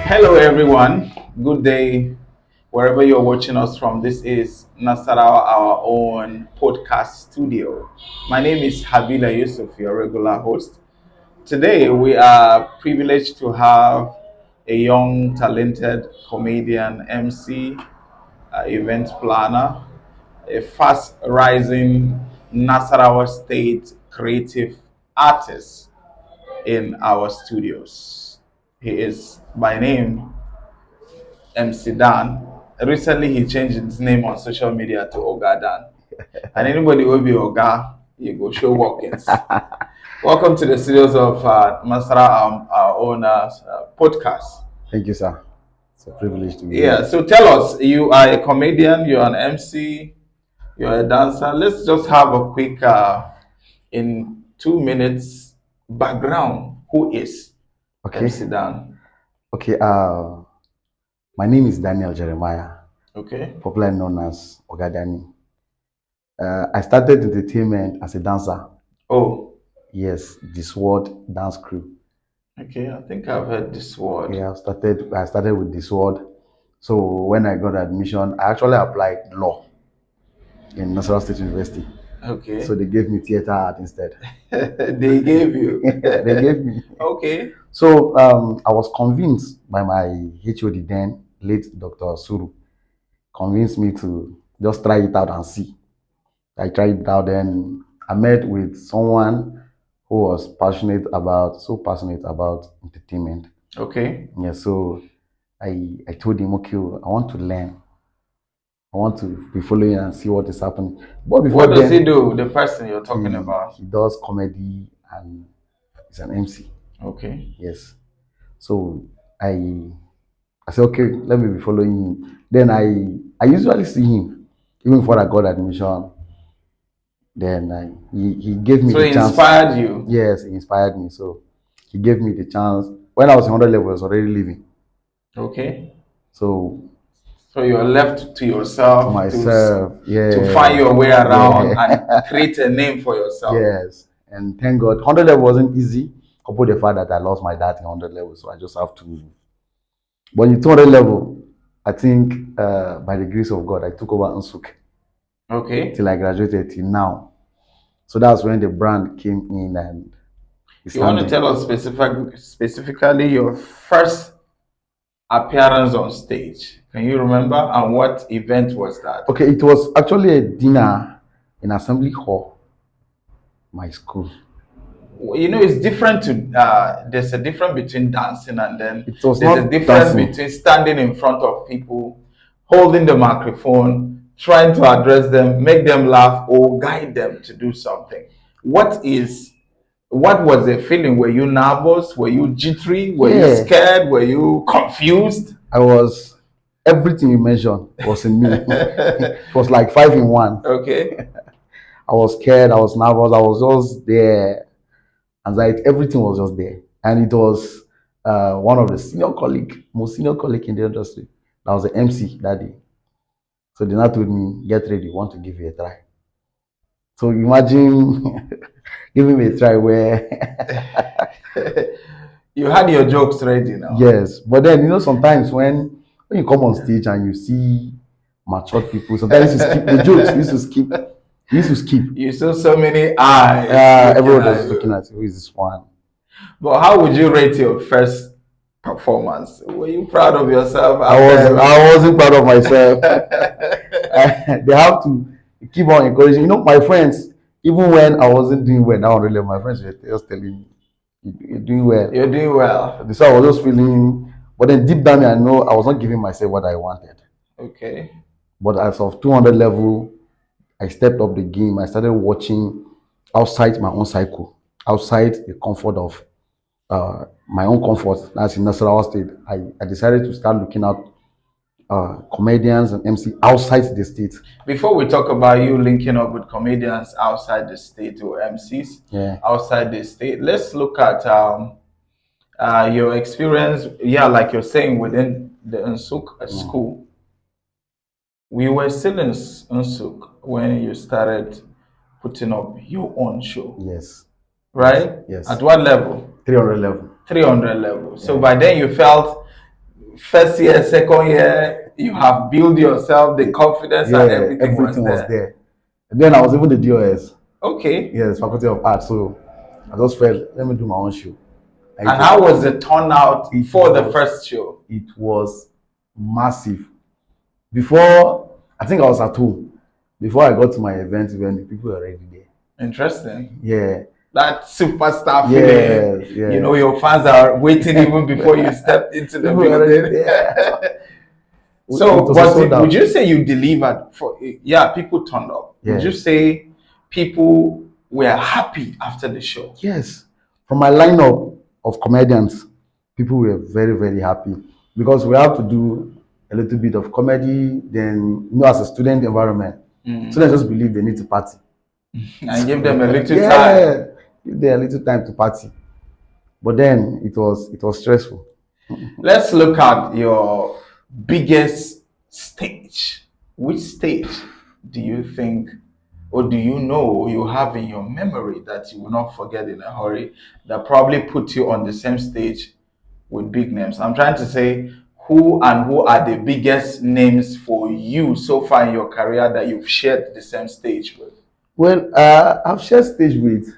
Hello, everyone. Good day, wherever you're watching us from. This is Nasarawa, our own podcast studio. My name is Habila Yusuf, your regular host. Today, we are privileged to have a young, talented comedian, MC, event planner, a fast rising Nasarawa State creative artist in our studios. He is by name MC Dan. Recently, he changed his name on social media to Oga Dan. And anybody will be Oga, you go show walk-ins. Welcome to the studios of Masara, our own podcast. Thank you, sir. It's a privilege to be Yeah, here. so tell us, you are a comedian, you're an MC, you're a dancer. Let's just have a quick, in 2 minutes, background. Who is Okay. MC Dan? Okay. My name is Daniel Jeremiah, Okay. popularly known as Ogadani. I started entertainment as a dancer. Oh, Yes, the Sword Dance Crew. okay. I think I've heard this word. Yeah, I started with the Sword. So when I got admission, I actually applied law in National State University. So Okay. they gave me theater art instead. They gave you. They gave me. Okay. So I was convinced by my HOD then, late Dr. Suru, convinced me to just try it out and see. I tried it out, then I met with someone who was so passionate about entertainment. Okay. Yeah, so I told him, okay, I want to learn. I want to be following and see what is happening. But before What does he then, do? The person you're talking he about. he does comedy and he's an MC. Okay. Yes. So I I said, okay, let me be following him. Then I usually see him even before I got admission. Then he gave me So the he chance. inspired you. Yes, he inspired me. So he gave me the chance. When I was in 100 level, I was already leaving. Okay. So So you're left to to yourself myself, to find yeah, your way around and yeah, create a name for yourself. yes. And thank God, 100 level wasn't easy. Coupled the fact that I lost my dad in 100 level, so I just have to. But in 200 level, I think by the grace of God, I took over Unsuk Okay. till I graduated till now. So that's when the brand came in and it's You want to standing. tell us specifically your first appearance on stage? Can you remember? And what event was that? Okay, it was actually a dinner in Assembly Hall, my school. It's different to there's a difference between dancing and then It was there's a not difference dancing. between standing in front of people, holding the microphone, trying to address them, make them laugh, or guide them to do something. What was the feeling? Were you nervous? Were you jittery? Were you Yeah, scared? Were you confused? I was, everything you mentioned was in me. It was like five in one. Okay. I was scared, I was nervous, I was just there. Anxiety, everything was just there. And it was one of the most senior colleague in the industry. That was the MC that day. So they now told me, get ready, want to give you a try. So imagine giving me a try where You had your jokes ready now. yes, but then sometimes when you come on stage and you see matured people, sometimes you skip the jokes. You used to skip. You used to skip. You saw so many eyes looking Everyone was at just looking you. at you. Who is this one? But how would you rate your first performance? Were you proud of yourself I wasn't proud of myself. after? They have to keep on encouraging. My friends, even when I wasn't doing well, now really, my friends were just telling me, You're doing well." You're doing well. So I was just feeling, but then deep down, I know I was not giving myself what I wanted. Okay. But as of 200 level, I stepped up the game. I started watching outside my own cycle, outside the comfort of my own comfort. That's in Nasarawa State. I decided to start looking at comedians and MC outside the state. Before we talk about you linking up with comedians outside the state or MCs Yeah. outside the state, let's look at your experience. Yeah, like you're saying within the Nsuk Mm. school. We were still in Nsuk when you started putting up your own show, Yes. right? Yes. At what level? 300 level. 300 level. So Yeah. by then you felt first year, second year, you have built yourself, the confidence and Yeah, everything was everything was there. there. And then I was even the DOS. Okay. Yes, Faculty of Arts. So I just felt, let me do my own show. And how was the turnout it for the was first show? it was massive. Before, I think I was at home. Before I got to my event, when the people were already there. Interesting. Yeah, That superstar yes, feeling. yeah. You know, your fans are waiting even before you stepped into the People were already building. there. It So, was but sold would out. you say you delivered for, yeah, people turned up? Would you Yes. say people were happy after the show? Yes, from my lineup of comedians, people were very, very happy because we have to do a little bit of comedy. Then, as a student environment, students just believe they need to party. And give them a little time. Yeah, give them a little time to party. But then it was stressful. Let's look at your biggest stage. Which stage do you think, or do you know you have in your memory that you will not forget in a hurry, that probably put you on the same stage with big names? I'm trying to say who are the biggest names for you so far in your career that you've shared the same stage with? Well, I've shared stage with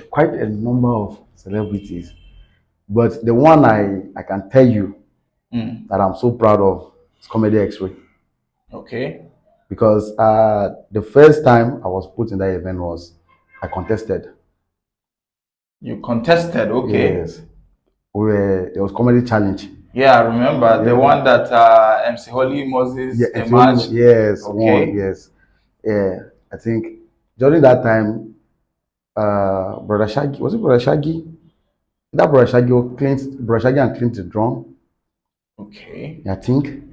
quite a number of celebrities, but the one I can tell you that I'm so proud of is Comedy X-Ray. Okay. Because the first time I was put in that event was I contested. You contested, okay. Yes, there was comedy challenge. Yeah, I remember the one that MC Holly Moses Yeah, emerged. yes, Okay. one, yes, yeah. I think during that time, Brother Shaggy, was it Brother Shaggy? That Brother Shaggy or Brother Shaggy and Clint the drum. Okay. I think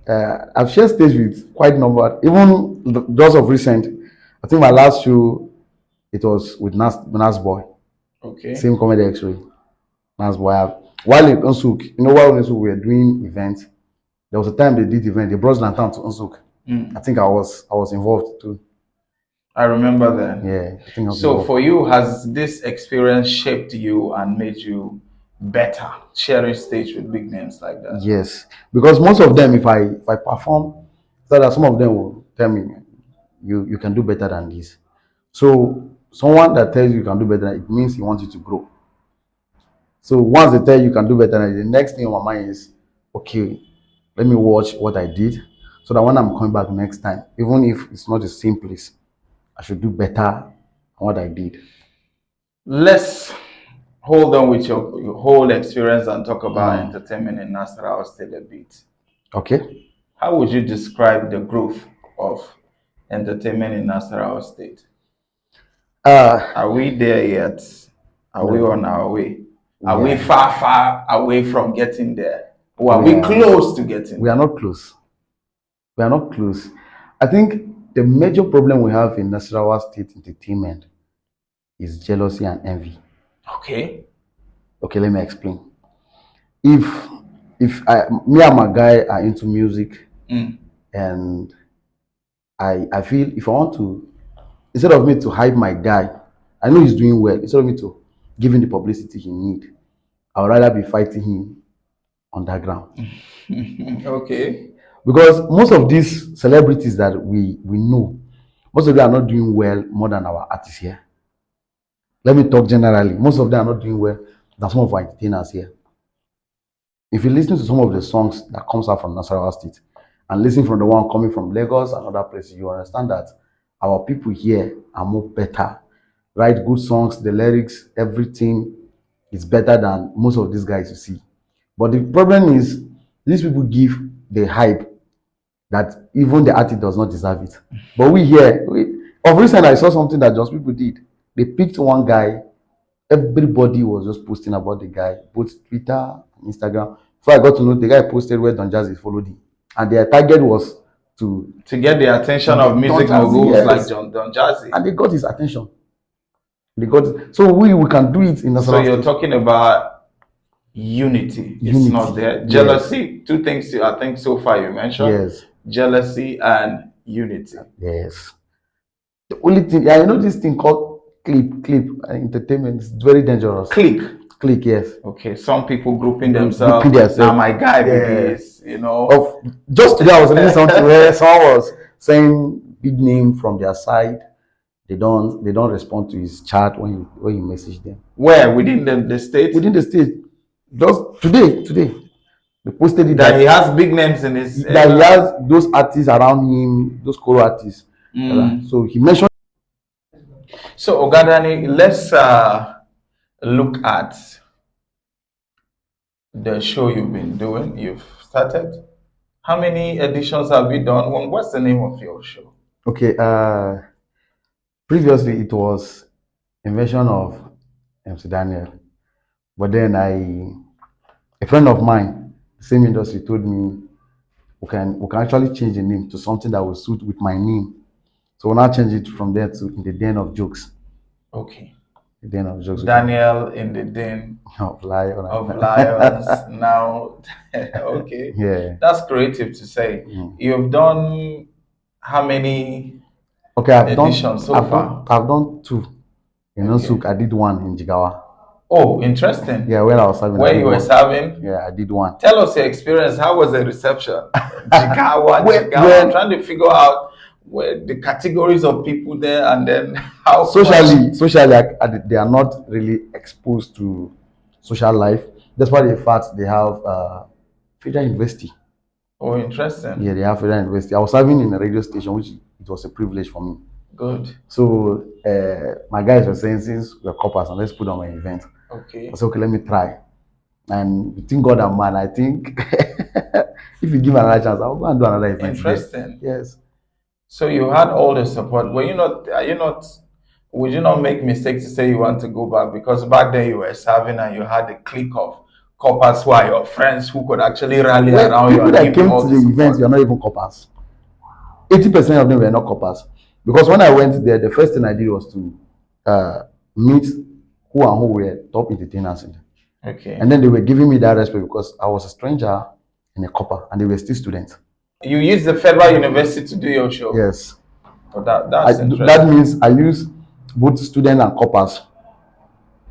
I've shared stage with quite number, even just of recent. I think my last show it was with Nas Boy. Okay. Same Comedy X-Ray. Nas Boy. While in Unsuk, while in Unsuk we were doing events, there was a time they did event. They brought Lantan to Unsuk. I think I was involved too. I remember that. Yeah, I think I was So involved. for you, has this experience shaped you and made you better sharing stage with big names like that? Yes, because most of them, if I perform, so that some of them will tell me, you can do better than this. So someone that tells you can do better, it means he wants you to grow. So once they tell you can do better, the next thing on my mind is, okay, let me watch what I did, so that when I'm coming back next time, even if it's not the same place, I should do better than what I did. Let's hold on with your whole experience and talk about entertainment in Nasarawa State a bit. Okay. How would you describe the growth of entertainment in Nasarawa State? Are we there yet? Are we No. on our way? Are we Yeah. far away from getting there? Or are we Yeah. close to getting We are there? not close. We are not close. I think the major problem we have in Nasarawa State entertainment is jealousy and envy. Okay. Okay, let me explain. If me and my guy are into music, and I feel if I want to, instead of me to hype my guy, I know he's doing well. Instead of me to give him the publicity he need, I would rather be fighting him underground. Okay. Because most of these celebrities that we know, most of them are not doing well more than our artists here. Let me talk generally. Most of them are not doing well than some of our entertainers here. If you listen to some of the songs that comes out from Nasarawa State and listen from the one coming from Lagos and other places, you understand that our people here are more better. Write good songs, the lyrics, everything is better than most of these guys you see. But the problem is these people give the hype that even the artist does not deserve it. But we here, of recent, I saw something that just people did. They picked one guy. Everybody was just posting about the guy, both Twitter, Instagram. Before I got to know, the guy posted where Don Jazzy followed him, and their target was to get the attention of music Don Jazzy, moguls like yes. Don Jazzy. And they got his attention. They got it. So we can do it in Nasarawa So you're State. talking about unity. It's Unity, not there. yes. Jealousy. Two things I think so far you mentioned. Yes. Jealousy and unity. Yes. The only thing, yeah, this thing called clip entertainment is very dangerous. Click. Click, yes. Okay, some people grouping Grouping themselves. Now themselves. my guy be Yeah. this, you know. Of just today, I was reading something where someone was saying big name from their side. They don't respond to his chat when you message them Where within the state within the state. Just today, they posted it that he that has big names in his he area. has those artists around him, those choral artists. So he mentioned. So Ogadani, let's look at the show you've been doing. You've started. How many editions have you done? What's the name of your show? Okay, previously it was invention of MC Daniel, but then a friend of mine, same industry, told me we can actually change the name to something that will suit with my name. So we'll now change it from there to In the Den of Jokes. Okay. The Den of Jokes. Daniel in the Den Of lion. of Lions. Now, okay. Yeah. That's creative to say. You've done how many Okay, editions so far? I've done two. In Okay. Nsuk, I did one in Jigawa. Oh, interesting. Yeah, where I was serving. I Where did you were one. serving? Yeah, I did one. Tell us your experience. How was the reception? Jigawa, Well, Jigawa. I'm trying to figure out where the categories of people there and then how socially, they are not really exposed to social life, despite the fact they have Federal University. Oh, interesting. Yeah, they have Federal University. I was serving in a radio station, which it was a privilege for me. Good. So my guys were saying, since we're coppers, and let's put on an event. Okay. I said, okay, let me try. And between God and man, I think if you give another chance, I'll go and do another event. Interesting. Yes. So you had all the support. Were you not? Are you not? Would you not make mistake to say you want to go back? Because back then you were serving and you had a clique of coppers who are your friends who could actually rally around you People and that give came you all to the the support. event, you're not even coppers. 80% of them were not coppers. Because when I went there, the first thing I did was to meet who and who were top entertainers in there. Okay. And then they were giving me that respect because I was a stranger and a copper, and they were still students. You used the Federal University to do your show. Yes. So that's interesting. That means I use both students and coppers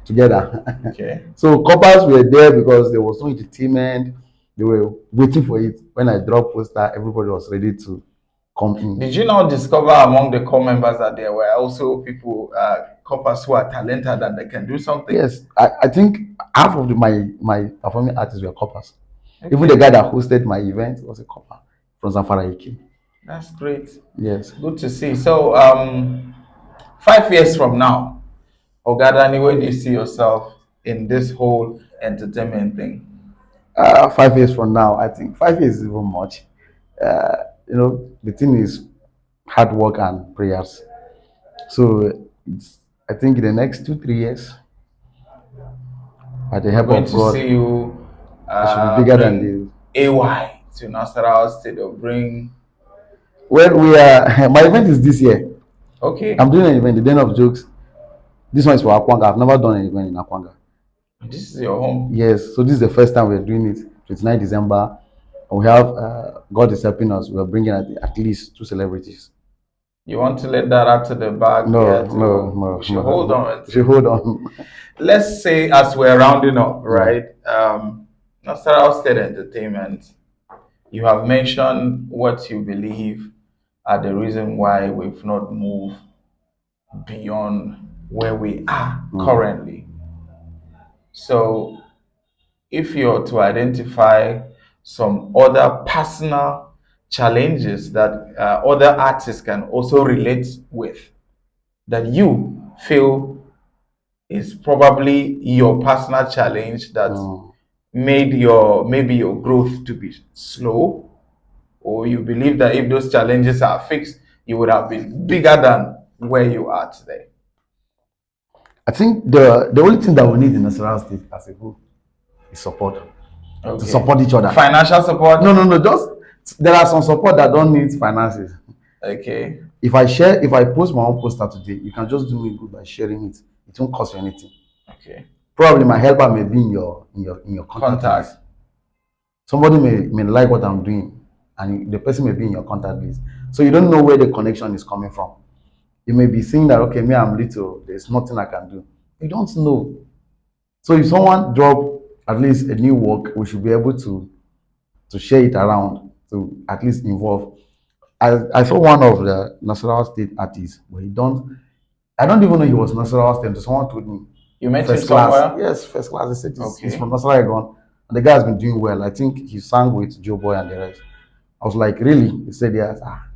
together. Okay. So coppers were there because there was no entertainment. They were waiting for it. When I dropped poster, everybody was ready to come in. Did you now discover among the core members that there were also people, coppers who are talented and they can do something? Yes, I think half of my performing artists were coppers. Okay. Even the guy that hosted my event was a copper from Zamfara Eke. That's great. Yes. Good to see. So 5 years from now, Ogadani, where do you see yourself in this whole entertainment thing? 5 years from now, I think 5 years is even much. The thing is hard work and prayers. So I think in the next 2-3 years, by the help of God, see you it should be bigger than this. AY to Nasarawa State or bring. Well, my event is this year. Okay. I'm doing an event, the Den of Jokes. This one is for Akwanga. I've never done an event in Akwanga. This is your home? Yes. So this is the first time we're doing it. 29 December. We have, God is helping us. We're bringing at least 2 celebrities. You want to let that out to the bag? No. We should hold on. We should hold on. Let's say as we're rounding up, right? Nasarawa State Entertainment, you have mentioned what you believe are the reason why we've not moved beyond where we are currently. So if you're to identify some other personal challenges that other artists can also relate with, that you feel is probably your personal challenge that made maybe your growth to be slow, or you believe that if those challenges are fixed, you would have been bigger than where you are today? I think the only thing that we need in Nasarawa State as a whole is support. Okay. To support each other. Financial support? No. Just there are some support that don't need finances. Okay. If I post my own poster today, you can just do me good by sharing it. It won't cost you anything. Okay. Probably my helper may be in your contact list. Somebody may like what I'm doing, and the person may be in your contact list. So you don't know where the connection is coming from. You may be seeing that, okay, me, I'm little, there's nothing I can do. You don't know. So if someone drop at least a new work, we should be able to share it around to at least involve. I saw one of the Nasarawa State artists, but he don't. I don't even know he was Nasarawa State. Someone told me You met him first class. somewhere? Yes, first class. They said he's from Okay. Nasarawa Egon, and the guy has been doing well. I think he sang with Joe Boy and the rest. I was like, really? He said yes. Ah.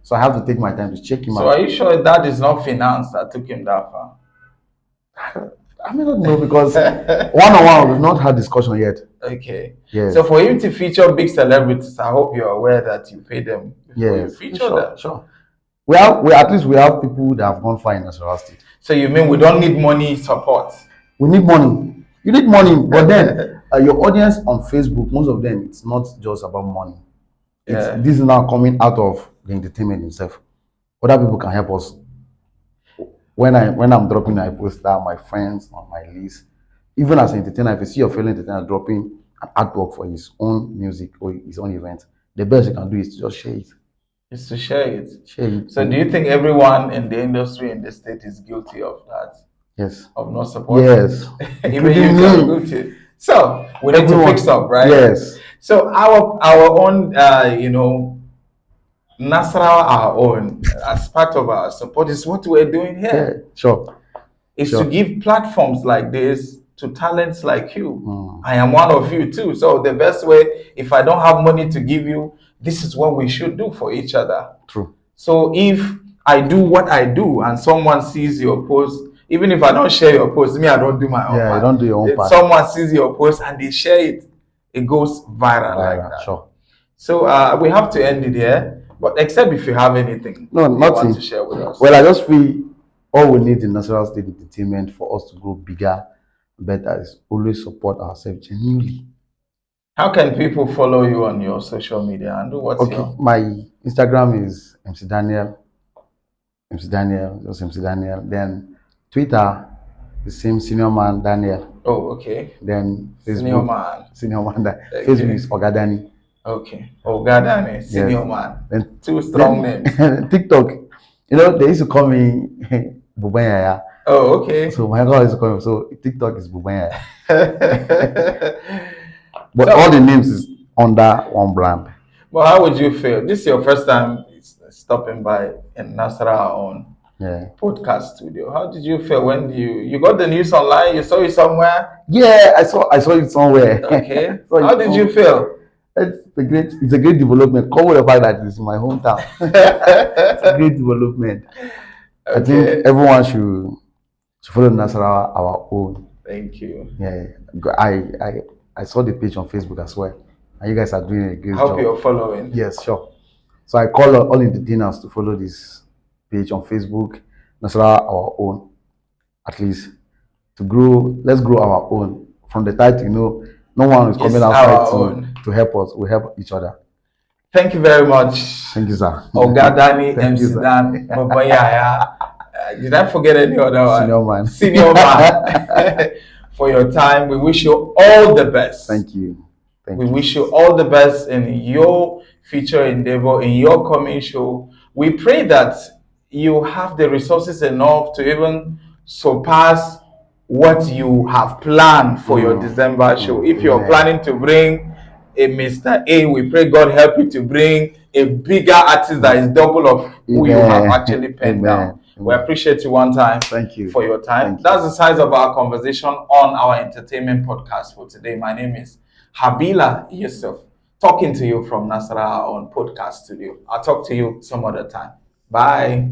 So I have to take my time to check him So are out. you sure that is not finance that took him that far? I may not know because one on one we've not had discussion yet. Okay. Yes. So for him to feature big celebrities, I hope you're aware that you pay them before you Yes. feature Sure. them. Sure. We at least we have people that have gone far in Nasarawa State. So you mean we don't need money support? We need money. You need money, but then your audience on Facebook, most of them, it's not just about money. Yeah. This is now coming out of the entertainment itself. Other people can help us. When I'm dropping, I post that my friends on my list. Even as an entertainer, if you see your fellow entertainer dropping an artwork for his own music or his own event, the best you can do is to just share it. Is to share it. Share it. So do you think everyone in the industry in the state is guilty of that? Yes. Of not supporting? Yes. Even you are guilty. So we need to fix up, right? Yes. So our own, Nasarawa, our own, as part of our support, is what we're doing Yeah. here. Sure. Is Sure. to give platforms like this to talents like you. Mm. I am one of you too. So the best way, if I don't have money to give you, this is what we should do for each other. True. So if I do what I do and someone sees your post, even if I don't share your post, me, I don't do my own Yeah, part. you don't do your own If part. someone sees your post and they share it, it goes viral like that. Sure. So we have to end it here. But except if you have anything No, you nothing. want to share with us. Well, I just feel all we need in National State Entertainment for us to grow bigger, better is always support ourselves genuinely. How can people follow you on your social media and do what's Okay, your my Instagram is MC Daniel, just MC Daniel. Then Twitter, the same Senior Man Daniel. Oh, okay. Then Facebook, Senior Man. Senior Man. Okay. Facebook is Ogadani. Okay. Ogadani, Senior Yes. Man. Then, Two strong names. TikTok, they used to call me Bubanyaya. Oh, okay. So my God is coming. So TikTok is Bubanyaya. But So- all the names is under one brand. Well, how would you feel? This is your first time stopping by in Nasara on Yeah. podcast studio. How did you feel when you got the news online? You saw it somewhere? Yeah, I saw it somewhere. Okay. Saw it How did you somewhere. feel? It's a great development. Come with the fact that it's my hometown. It's a great development. I Okay. think everyone should follow Nasarawa our own. Thank you. Yeah. I saw the page on Facebook as well. And you guys are doing a great I hope job. you're following. Yes, sure. So I call all entertainers to follow this page on Facebook, Nasarawa our own. At least to grow, let's grow our own. From the title, no one is It's coming our outside own. to help us. We help each other. Thank you very much. Thank you, sir. Ogadani, Thank you, MC sir. Dan, Babayaya. Did I forget any other one? Senior man. Senior man. For your time. We wish you all the best. Thank you. We wish you all the best in your future endeavor, in your coming show. We pray that you have the resources enough to even surpass what you have planned for your December show. If you're Amen. planning to bring a Mr. A, we pray God help you to bring a bigger artist that is double of who you have Amen. actually penned down. Amen. We appreciate you one time. Thank you. For your time. Thank you. That's the size of our conversation on our entertainment podcast for today. My name is Habila Yusuf, talking to you from Nasarawa on Podcast Studio. I'll talk to you some other time. Bye.